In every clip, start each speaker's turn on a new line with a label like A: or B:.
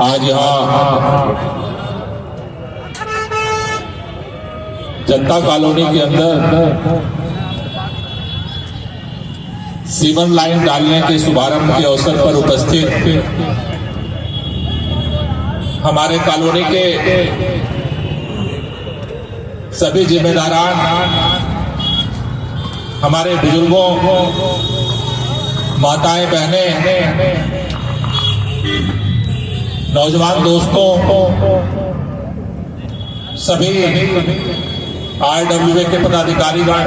A: आज यहाँ जनता कॉलोनी के अंदर सीवन लाइन डालने के शुभारंभ के अवसर पर उपस्थित हमारे कॉलोनी के सभी जिम्मेदारान, हमारे बुजुर्गों, माताएं, बहनें, नौजवान दोस्तों, सभी RWA के पदाधिकारीगण,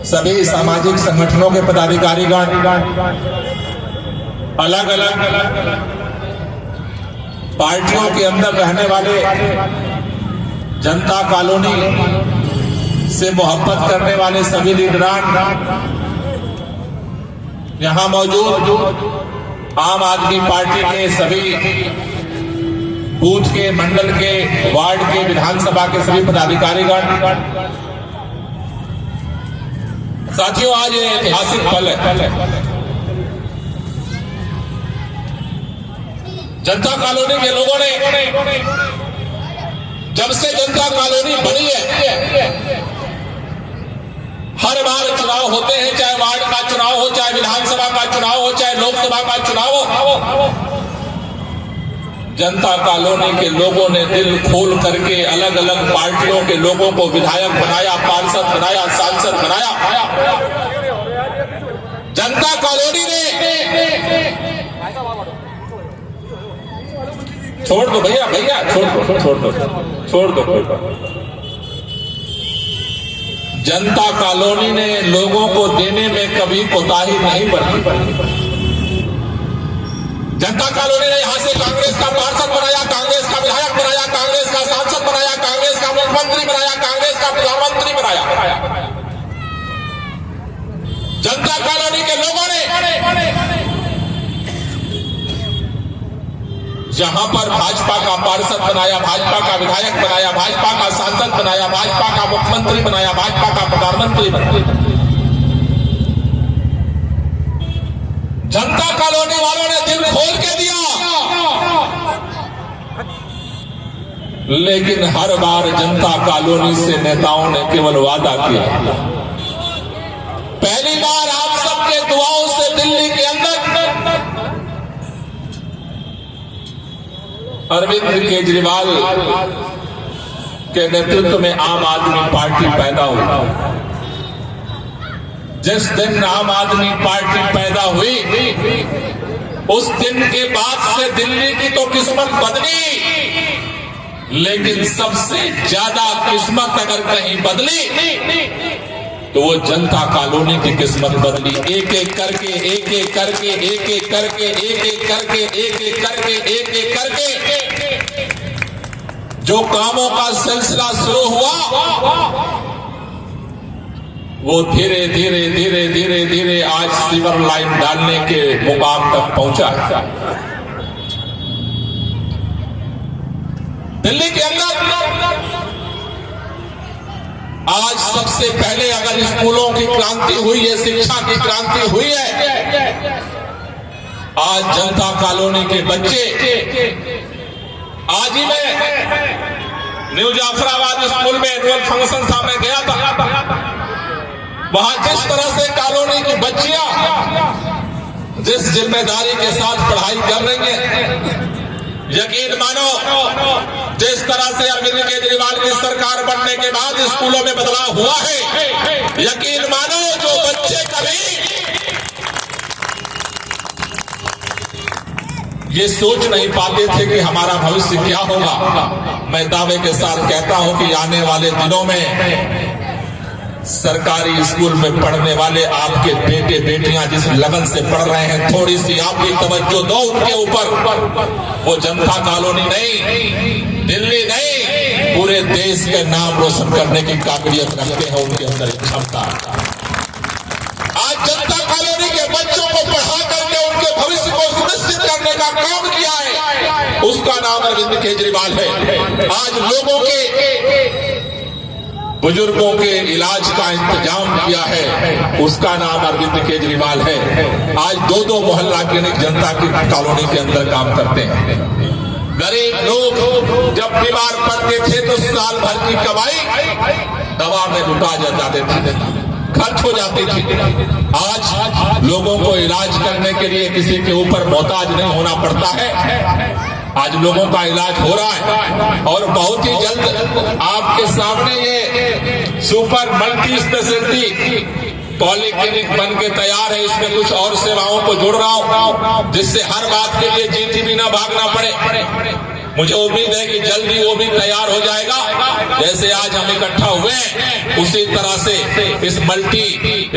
A: सभी सामाजिक संगठनों के पदाधिकारीगण, अलग अलग पार्टियों के अंदर रहने वाले, जनता कॉलोनी से मोहब्बत करने वाले सभी लीडरान, यहां मौजूद आम आदमी पार्टी के सभी बूथ के, मंडल के, वार्ड के, विधानसभा के सभी पदाधिकारीगण, साथियों, आज ये ऐतिहासिक पल है। जनता कॉलोनी के लोगों ने, जब से जनता कॉलोनी बनी है, हर बार चुनाव होते हैं, चाहे वार्ड का चुनाव हो, चाहे विधानसभा का चुनाव हो, चाहे लोकसभा का चुनाव हो, जनता कॉलोनी के लोगों ने दिल खोल करके अलग अलग पार्टियों के लोगों को विधायक बनाया, पार्षद बनाया, सांसद बनाया। जनता कॉलोनी ने छोड़ दो भैया, छोड़ दो कोई बात। जनता कॉलोनी ने लोगों को देने में कभी कोताही नहीं बरती। जनता कॉलोनी ने यहां से कांग्रेस का पार्षद बनाया, कांग्रेस का विधायक बनाया, कांग्रेस का सांसद बनाया, कांग्रेस का मुख्यमंत्री बनाया, कांग्रेस का प्रधानमंत्री बनाया। जनता कॉलोनी के लोगों ने जहां पर भाजपा का पार्षद बनाया, भाजपा का विधायक बनाया, भाजपा का सांसद बनाया, भाजपा का मुख्यमंत्री बनाया, भाजपा का प्रधानमंत्री बनाया। जनता कॉलोनी वालों ने दिल खोल के दिया, लेकिन हर बार जनता कॉलोनी से नेताओं ने केवल वादा किया। पहली बार आप सबके दुआओं से दिल्ली के अंदर अरविंद केजरीवाल के नेतृत्व में आम आदमी पार्टी पैदा हुई। जिस दिन आम आदमी पार्टी पैदा हुई, उस दिन के बाद से दिल्ली की तो किस्मत बदली, लेकिन सबसे ज्यादा किस्मत अगर कहीं बदली तो वो जनता कॉलोनी की किस्मत बदली। एक एक करके, एक एक करके, एक एक करके, एक एक करके, एक एक करके, एक एक करके जो कामों का सिलसिला शुरू हुआ, वो धीरे धीरे धीरे धीरे धीरे आज सीवर लाइन डालने के मुकाम तक पहुंचा। दिल्ली के अंदर आज सबसे पहले अगर स्कूलों की क्रांति हुई है, शिक्षा की क्रांति हुई है, आज जनता कॉलोनी के बच्चे, आज ही मैं न्यू जाफराबाद स्कूल में एनुअल फंक्शन था, मैं गया था। वहां जिस तरह से कॉलोनी की बच्चियां जिस जिम्मेदारी के साथ पढ़ाई कर रही हैं, यकीन मानो जिस तरह से अरविंद केजरीवाल की सरकार बनने के बाद स्कूलों में बदलाव हुआ है, यकीन मानो जो बच्चे कभी ये सोच नहीं पाते थे कि हमारा भविष्य क्या होगा, मैं दावे के साथ कहता हूं कि आने वाले दिनों में सरकारी स्कूल में पढ़ने वाले आपके बेटे बेटियां जिस लगन से पढ़ रहे हैं, थोड़ी सी आप भी तवज्जो दो उनके ऊपर। वो जनता कॉलोनी नहीं, दिल्ली नहीं, पूरे देश के नाम रोशन करने की काबिलियत रखते हैं, उनके अंदर एक क्षमता। आज जनता कॉलोनी के बच्चों को पढ़ाकर उसका नाम अरविंद केजरीवाल है। आज लोगों के, बुजुर्गों के इलाज का इंतजाम किया है, उसका नाम अरविंद केजरीवाल है। आज दो दो मोहल्ला क्लिनिक जनता की कॉलोनी के अंदर काम करते हैं। गरीब लोग जब बीमार पड़ते थे तो साल भर की कमाई दवा में लुटा जाते थे, खर्च हो जाती थी। आज लोगों को इलाज करने के लिए किसी के ऊपर मोहताज नहीं होना पड़ता है। आज लोगों का इलाज हो रहा है और बहुत ही जल्द आपके सामने ये सुपर मल्टी स्पेशलिटी पॉलीक्लिनिक बन के तैयार है। इसमें कुछ और सेवाओं को जोड़ रहा हूं जिससे हर बात के लिए जीटीबी ना भागना पड़े। मुझे उम्मीद है कि जल्दी वो भी तैयार हो जाएगा। जैसे आज हम इकट्ठा हुए उसी तरह से इस मल्टी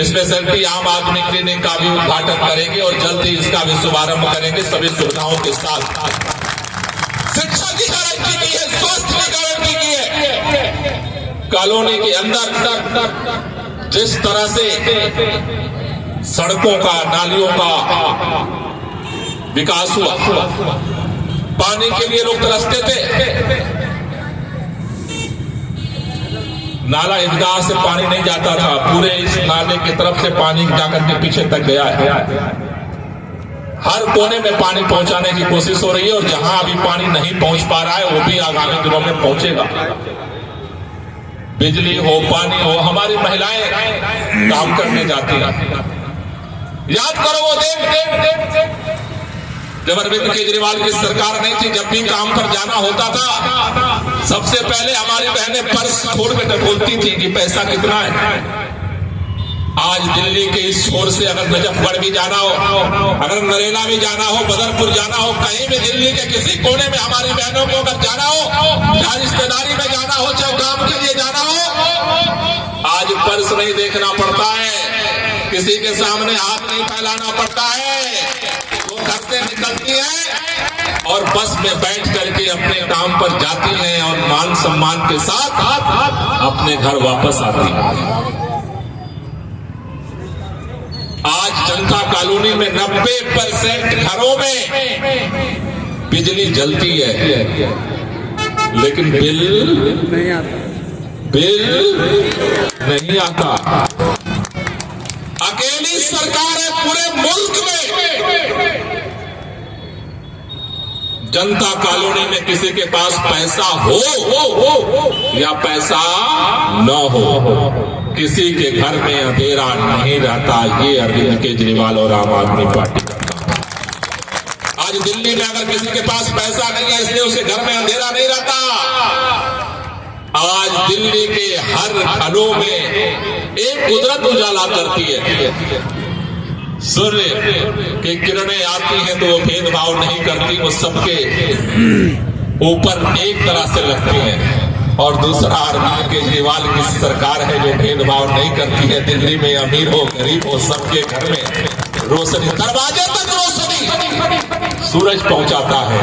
A: स्पेशलिटी आम आदमी क्लिनिक का भी उद्घाटन करेंगे और जल्दी इसका भी शुभारंभ करेंगे सभी सुविधाओं के साथ। शिक्षा की गारंटी की है, स्वास्थ्य की गारंटी की है। कॉलोनी के अंदर जिस तरह से सड़कों का, नालियों का विकास हुआ, पानी के लिए लोग तरसते थे, नाला ईदगाह से पानी नहीं जाता था, पूरे इस नाले की तरफ से पानी जाकर के पीछे तक गया है। हर कोने में पानी पहुंचाने की कोशिश हो रही है और जहां अभी पानी नहीं पहुंच पा रहा है वो भी आगामी दिनों में पहुंचेगा। बिजली हो, पानी हो, हमारी महिलाएं काम करने जाती हैं। याद करो वो दिन जब अरविंद केजरीवाल की सरकार नहीं थी, जब भी काम पर जाना होता था सबसे पहले हमारी बहनें पर्स छोड़ के टटोलती थी कि पैसा कितना है। आज दिल्ली के इस छोर से अगर मुजफ्फरगढ़ भी जाना हो, अगर नरेला भी जाना हो, बदरपुर जाना हो, कहीं भी दिल्ली के किसी कोने में हमारी बहनों को अगर जाना हो, चाहे रिश्तेदारी में जाना हो, चाहे काम के लिए जाना हो, आज पर्स नहीं देखना पड़ता है, किसी के सामने हाथ नहीं फैलाना पड़ता है। वो घर से निकलती है और बस में बैठ करके अपने काम पर जाती हैं और मान सम्मान के साथ अपने घर वापस आती हैं। आज जनता कॉलोनी में 90% घरों में बिजली जलती है, लेकिन बिल नहीं आता। अकेली सरकार है पूरे मुल्क में। जनता कॉलोनी में किसी के पास पैसा हो या पैसा न हो, किसी के घर में अंधेरा नहीं रहता। ये अरविंद केजरीवाल और आम आदमी पार्टी का काम। आज दिल्ली में अगर किसी के पास पैसा नहीं है इसलिए उसे घर में अंधेरा नहीं रहता। आज दिल्ली के हर घरों में एक कुदरत उजाला करती है। सूर्य की किरणें आती हैं तो वो भेदभाव नहीं करती, वो सबके ऊपर एक तरह से लगती हैं। और दूसरा अरविंद केजरीवाल की सरकार है जो भेदभाव नहीं करती है। दिल्ली में अमीर हो, गरीब हो, सबके घर में रोशनी, दरवाजे तक रोशनी सूरज पहुंचाता है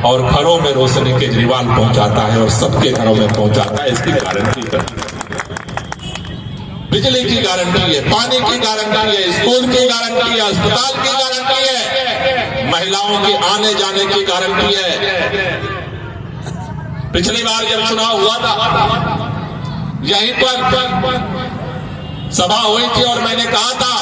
A: और घरों में रोशनी केजरीवाल पहुंचाता है और सबके घरों में पहुंचाता है। इसकी गारंटी करती है। बिजली की गारंटी है, पानी की गारंटी है, स्कूल की गारंटी है, अस्पताल की गारंटी है, महिलाओं के आने जाने की गारंटी है। पिछली बार जब चुनाव हुआ था यहीं पर सभा हुई थी और मैंने कहा था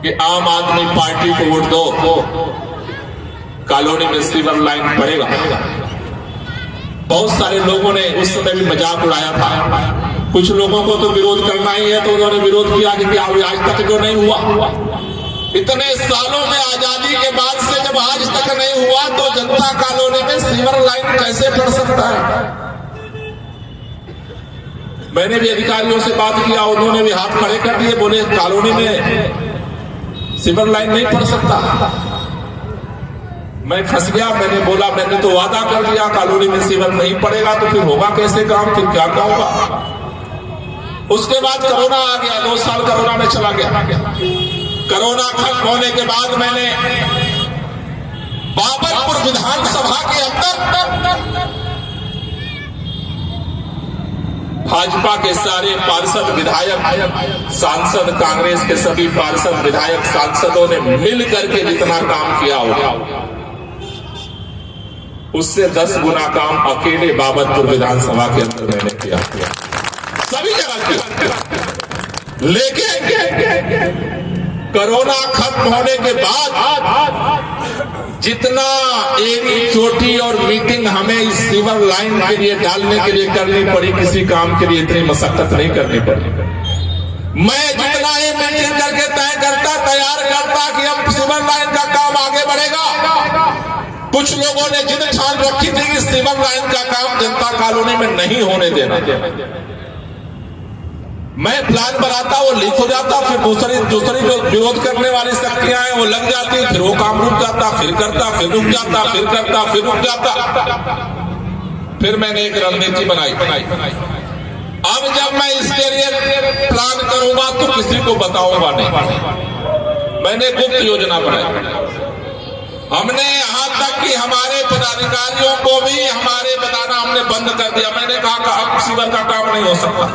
A: कि आम आदमी पार्टी को वोट दो, कॉलोनी में सीवर लाइन पड़ेगा। बहुत सारे लोगों ने उस समय भी मजाक उड़ाया था। कुछ लोगों को तो विरोध करना ही है तो उन्होंने विरोध किया कि आज तक जो नहीं हुआ। इतने सालों में आजादी के बाद से जब आज तक नहीं हुआ तो जनता कॉलोनी में सीवर लाइन कैसे पड़ सकता है। मैंने भी अधिकारियों से बात किया, उन्होंने भी हाथ खड़े कर दिए, बोले कॉलोनी में सीवर लाइन नहीं पड़ सकता। मैं फंस गया। मैंने बोला मैंने तो वादा कर दिया कॉलोनी में सीवर नहीं पड़ेगा तो फिर होगा कैसे काम, फिर क्या होगा। उसके बाद कोरोना आ गया, 2 साल कोरोना में चला गया। कोरोना खत्म होने के बाद मैंने बाबरपुर विधानसभा के अंदर भाजपा के सारे पार्षद विधायक सांसद, कांग्रेस के सभी पार्षद विधायक सांसदों ने मिल करके जितना काम किया होगा उससे 10 गुना काम अकेले बाबतपुर विधानसभा के अंदर मैंने किया, सभी जगह किया। लेकिन कोरोना खत्म होने के बाद जितना एड़ी चोटी और मीटिंग हमें इस सीवर लाइन के लिए डालने के लिए करनी पड़ी, किसी काम के लिए इतनी मशक्कत नहीं करनी पड़ी। मैं जितना ये मीटिंग करके तैयार करता कि अब सीवर लाइन का काम आगे बढ़ेगा, कुछ लोगों ने जिद ठान रखी थी कि सीवर लाइन का काम जनता कॉलोनी में नहीं होने देना। मैं प्लान बनाता, वो लीक हो जाता, फिर दूसरी जो विरोध करने वाली शक्तियां हैं वो लग जाती, फिर वो काम रुक जाता, फिर करता, फिर रुक जाता, फिर करता, फिर रुक जाता। फिर मैंने एक रणनीति बनाई। अब जब मैं इसके लिए प्लान करूंगा तो किसी को बताऊंगा नहीं। मैंने गुप्त योजना बनाई। हमने यहां तक कि हमारे पदाधिकारियों को भी हमारे बताना हमने बंद कर दिया। मैंने कहा अब सीवर का काम नहीं हो सकता।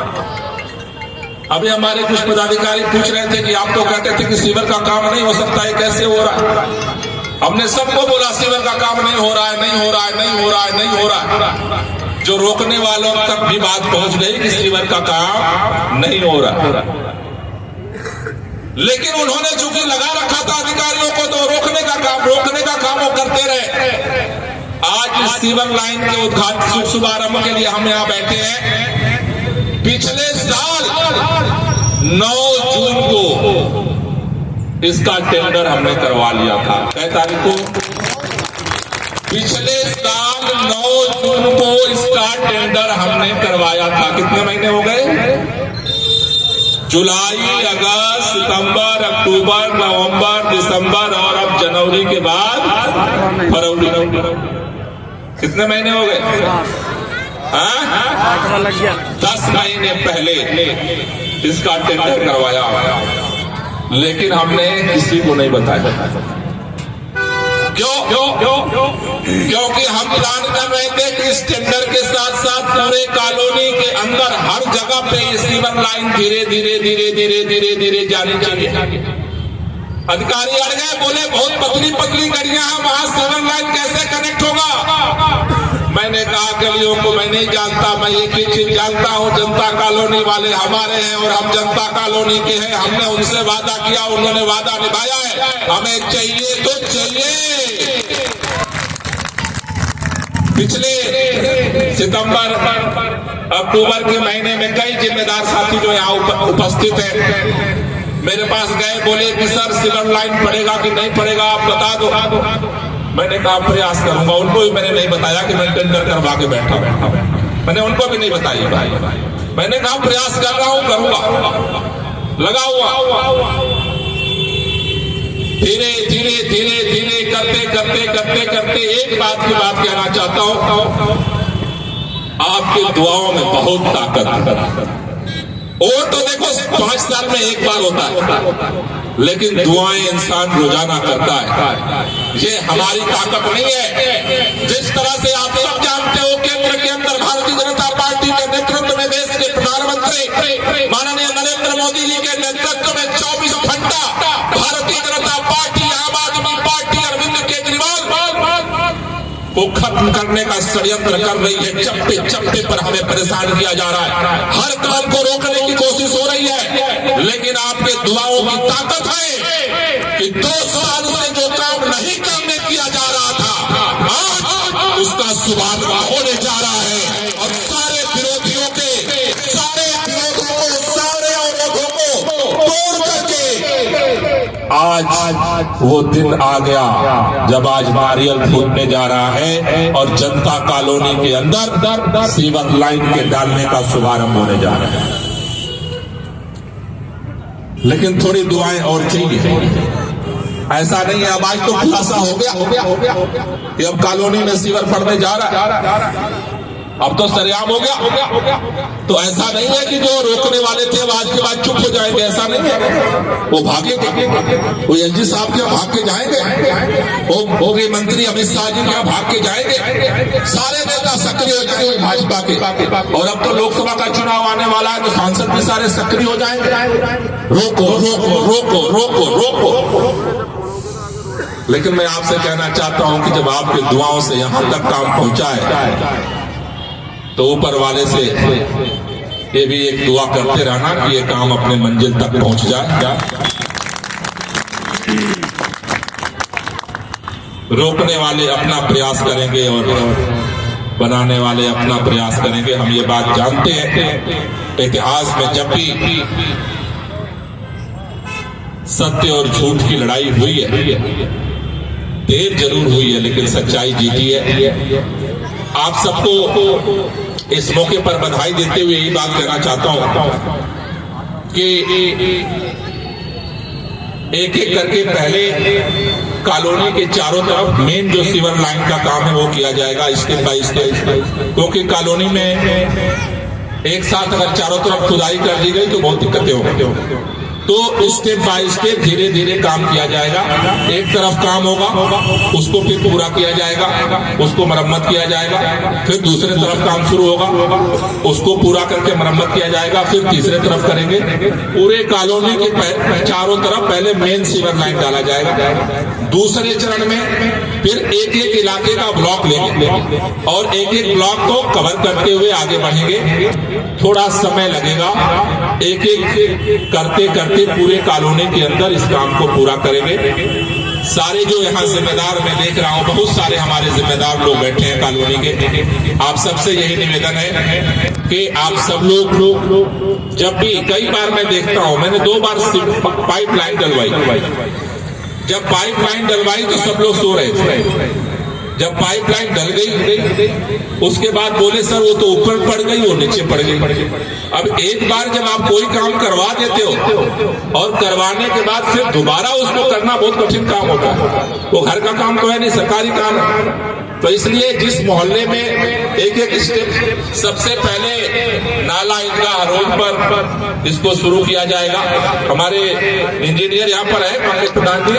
A: अभी हमारे कुछ पदाधिकारी पूछ रहे थे कि आप तो कहते थे कि सीवर का काम नहीं हो सकता है, कैसे हो रहा है? हमने सबको बोला सीवर का काम नहीं हो रहा है, नहीं हो रहा है, नहीं हो रहा है, नहीं हो रहा है। जो रोकने वालों तक भी बात पहुंच गई कि सीवर का काम नहीं हो रहा। लेकिन उन्होंने चूंकि लगा रखा था अधिकारियों को, तो रोकने का काम वो करते रहे। आज इस सीवर लाइन के उद्घाटन शुभारंभ के लिए हम यहाँ बैठे हैं। पिछले साल 9 जून को इसका टेंडर हमने करवा लिया था। कै तारीख को? पिछले साल 9 जून को इसका टेंडर हमने करवाया था। कितने महीने हो गए? जुलाई, अगस्त, सितंबर, अक्टूबर, नवंबर, दिसंबर और अब जनवरी के बाद फरवरी। कितने महीने हो गए? 10 महीने पहले इसका टेंडर करवाया, लेकिन हमने किसी को नहीं बताया। क्योंकि हम प्लान कर रहे थे कि इस टेंडर के साथ साथ पूरे कॉलोनी के अंदर हर जगह पे ये सीवर लाइन धीरे धीरे जानी चाहिए। अधिकारी अड़ गए, बोले बहुत पतली पतली गलियां हैं, वहां सीवर लाइन कैसे कनेक्ट होगा? मैंने कहा गलियों को मैं नहीं जानता, मैं एक ही चीज जानता हूं, जनता कॉलोनी वाले हमारे हैं और हम जनता कॉलोनी के हैं। हमने उनसे वादा किया, उन्होंने वादा निभाया है। हमें चाहिए तो चाहिए। पिछले सितंबर अक्टूबर के महीने में कई जिम्मेदार साथी जो यहाँ उपस्थित हैं मेरे पास गए, बोले कि सर सीवर लाइन पड़ेगा कि नहीं पड़ेगा, आप बता दो। मैंने कहा प्रयास करूंगा। उनको भी मैंने नहीं बताया कि मैं टेंडर करवा के बैठा। मैंने उनको भी नहीं बताया भाई। मैंने कहा प्रयास कर रहा हूं, करूंगा, लगा हुआ। धीरे करते एक बात कहना चाहता हूं, आपकी दुआओं में बहुत ताकत है। और तो देखो 5 साल में एक बार होता है, लेकिन दुआएं इंसान रोजाना करता है। ये हमारी ताकत नहीं है। जिस तरह से आप सब जानते हो, केंद्र के अंदर भारतीय जनता पार्टी के नेतृत्व में देश के प्रधानमंत्री माननीय नरेंद्र मोदी जी के नेतृत्व में 24 घंटा भारतीय जनता पार्टी, आम आदमी पार्टी, अरविंद केजरीवाल को खत्म करने का षड्यंत्र कर रही है। चप्पे पर हमें परेशान किया जा रहा है, हर काम को रोकने की कोशिश हो रही है। लेकिन आपके दुआओं की ताकत है कि 2 साल से जो काम नहीं करने किया जा रहा था, आज उसका शुभारंभ होने जा रहा है। और सारे विरोधियों को तोड़ करके आज वो दिन आ गया जब आज नारियल फूटने जा रहा है और जनता कॉलोनी के अंदर सीवर लाइन के डालने का शुभारंभ होने जा रहा है। लेकिन थोड़ी दुआएं और चाहिए। ऐसा नहीं है अब आज तो खुलासा हो गया कि अब कॉलोनी में सीवर पड़ने जा रहा है, अब तो सरेआम हो गया। तो ऐसा नहीं है कि जो रोकने वाले थे वो आज के बाद चुप हो जाएंगे, ऐसा नहीं है। वो भागेंगे, वो एलजी साहब के यहाँ भाग के जाएंगे, वो गृह मंत्री अमित शाह जी के यहाँ भाग के जाएंगे, सारे नेता सक्रिय हो जाएंगे भाजपा के। और अब तो लोकसभा का चुनाव आने वाला है, तो सांसद भी सारे सक्रिय हो जाएंगे। रोको रोको रोको रोको रोको। लेकिन मैं आपसे कहना चाहता हूं कि जब आपकी दुआओं से यहां तक काम पहुंचा है, तो ऊपर वाले से ये भी एक दुआ करते रहना कि ये काम अपने मंजिल तक पहुंच जाए। रोकने वाले अपना प्रयास करेंगे और बनाने वाले अपना प्रयास करेंगे। हम ये बात जानते हैं, इतिहास में जब भी सत्य और झूठ की लड़ाई हुई है, देर जरूर हुई है लेकिन सच्चाई जीती है। आप सबको इस मौके पर बधाई देते हुए यही बात कहना चाहता हूं कि एक एक करके पहले कॉलोनी के चारों तरफ मेन जो सीवर लाइन का काम है वो किया जाएगा स्टेप बाय स्टेप, क्योंकि कॉलोनी में एक साथ अगर चारों तरफ खुदाई कर दी गई तो बहुत दिक्कतें होंगी। तो स्टेप बाय स्टेप धीरे धीरे काम किया जाएगा। एक तरफ काम होगा, उसको फिर पूरा किया जाएगा, उसको मरम्मत किया जाएगा, फिर दूसरे तरफ काम शुरू होगा, उसको पूरा करके मरम्मत किया जाएगा, फिर तीसरे तरफ करेंगे। पूरे कॉलोनी के चारों तरफ पहले मेन सीवर लाइन डाला जाएगा। दूसरे चरण में फिर एक एक इलाके का ब्लॉक लेंगे और एक एक ब्लॉक को कवर करते हुए आगे बढ़ेंगे। थोड़ा समय लगेगा, एक एक करते करते पूरे कॉलोनी के अंदर इस काम को पूरा करेंगे। सारे जो यहाँ जिम्मेदार मैं देख रहा हूँ, बहुत सारे हमारे जिम्मेदार लोग बैठे हैं कॉलोनी के। आप सबसे यही निवेदन है कि आप सब लोग जब भी, कई बार मैं देखता हूँ, मैंने 2 बार पाइपलाइन डलवाई। जब पाइपलाइन डलवाई तो सब लोग सो रहे थे। जब पाइपलाइन डल गई उसके बाद बोले सर वो तो ऊपर पड़ गई, वो नीचे पड़ गई। अब एक बार जब आप कोई काम करवा देते हो और करवाने के बाद फिर दोबारा उसको करना बहुत कठिन काम होता है। वो घर का काम तो है नहीं, सरकारी काम है। तो इसलिए जिस मोहल्ले में एक एक स्टेप, सबसे पहले नाला ईदगाह रोड पर इसको शुरू किया जाएगा। हमारे इंजीनियर यहाँ पर है, पंकज प्रधान जी।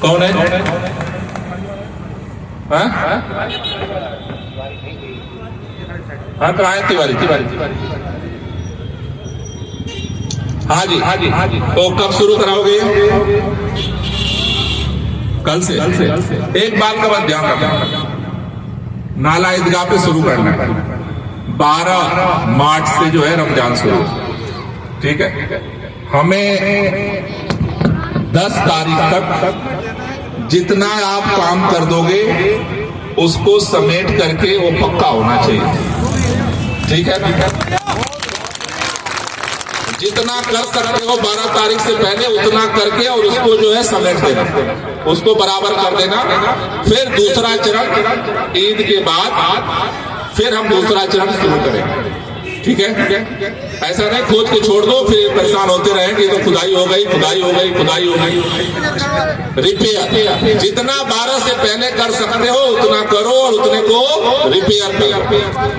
A: कौन है? हाँ कराए तिवारी। हाँ जी। तो कब शुरू कराओगे? कल से। एक बात का बस ध्यान रखना, नाला ईदगाह पे शुरू करना है। 12 मार्च से जो है रमजान शुरू, ठीक है। हमें 10 तारीख तक जितना आप काम कर दोगे उसको समेट करके वो पक्का होना चाहिए, ठीक है। जितना कर सकते हो 12 तारीख से पहले उतना करके और उसको जो है समेट देना, उसको बराबर कर देना। फिर दूसरा चरण ईद के बाद फिर हम दूसरा चरण शुरू करेंगे, ठीक है। ऐसा नहीं खोद के छोड़ दो फिर परेशान होते रहे कि तो खुदाई हो गई, खुदाई हो गई, खुदाई हो गई। रिपेयर जितना 12 से पहले कर सकते हो उतना करो और उतने को रिपेयर करो।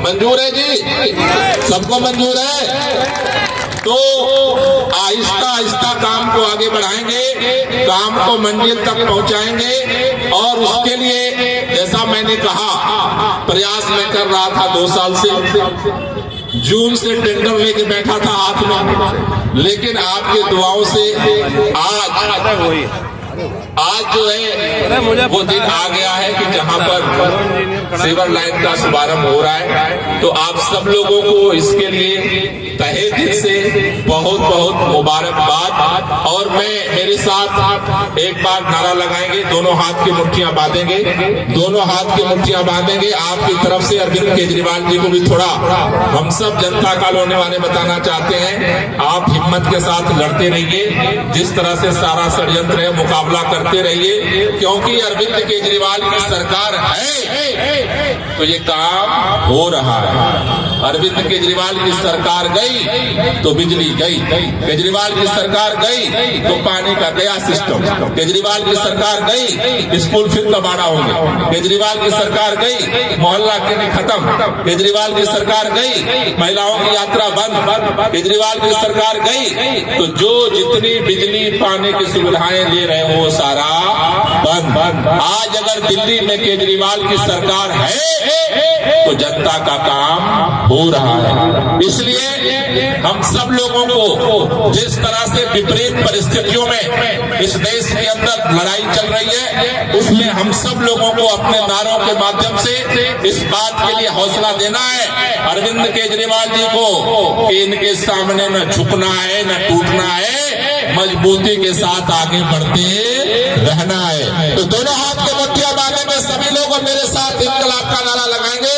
A: मंजूर है जी? सबको मंजूर है? तो आहिस्ता आहिस्ता काम को आगे बढ़ाएंगे, काम को मंजिल तक पहुंचाएंगे। और उसके लिए जैसा मैंने कहा, प्रयास मैं कर रहा था 2 साल से। जून से टेंडर लेके बैठा था हाथ में, लेकिन आपके दुआओं से आज जो है वो दिन आ गया है कि जहां पर सीवर लाइन का शुभारंभ हो रहा है। तो आप सब लोगों को इसके लिए तहे दिल से बहुत बहुत मुबारकबाद। और मेरे साथ एक बार नारा लगाएंगे, दोनों हाथ की मुट्ठियां बांधेंगे, दोनों हाथ की मुट्ठियां बांधेंगे। आपकी तरफ से अरविंद केजरीवाल जी को भी थोड़ा हम सब जनता कॉलोनी वाले बताना चाहते हैं, आप हिम्मत हिम्मत के साथ लड़ते रहिए, जिस तरह से सारा षड्यंत्र है मुकाबला करते रहिए, क्योंकि अरविंद केजरीवाल की सरकार है तो ये काम हो रहा है। अरविंद केजरीवाल की सरकार गई तो बिजली गई, केजरीवाल की सरकार गई तो पानी का गया सिस्टम, केजरीवाल की सरकार गई स्कूल फिर कबाड़ा होंगे, केजरीवाल की सरकार गई मोहल्ला क्लिनिक खत्म, केजरीवाल की सरकार गई महिलाओं की यात्रा बंद, केजरीवाल की सरकार गई तो जो जितनी बिजली पानी की सुविधाएं ले रहे हो सारा बंद। आज अगर दिल्ली में केजरीवाल की सरकार है तो जनता का काम हो रहा है। इसलिए हम सब लोगों को जिस तरह से विपरीत परिस्थितियों में इस देश के अंदर लड़ाई चल रही है, उसमें हम सब लोगों को अपने नारों के माध्यम से इस बात के लिए हौसला देना है अरविंद केजरीवाल जी को कि इनके सामने न झुकना है न टूटना है, मजबूती के साथ आगे बढ़ते रहना है। तो दोनों हाथ के मुट्ठियां बांधेंगे सभी लोग और मेरे साथ इनकलाब का नारा लगाएंगे,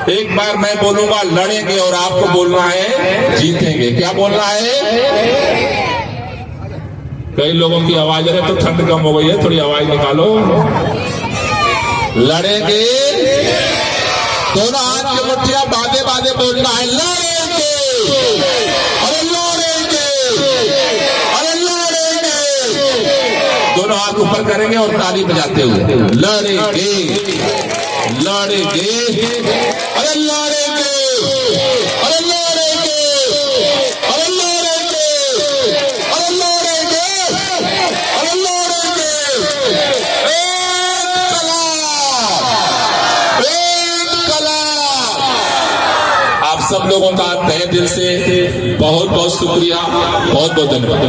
A: एक बार मैं बोलूंगा लड़ेंगे और आपको बोलना है जीतेंगे। क्या बोलना है? कई लोगों की आवाज है तो ठंड कम हो गई है, थोड़ी आवाज निकालो। लड़ेंगे, दोनों हाथ की मुट्ठियां बांधे बांधे बोलना है लड़ेंगे, अरे लड़ेंगे, अरे लड़ेंगे। दोनों हाथ ऊपर करेंगे और ताली बजाते हुए लड़ेंगे, लड़ेंगे, अरे लड़ेंगे, अरे लड़ेंगे, अरे लड़ेंगे, अरे लड़ेंगे, अरे लड़ेंगे। आप सब लोगों का तहे दिल से बहुत बहुत शुक्रिया, बहुत बहुत धन्यवाद।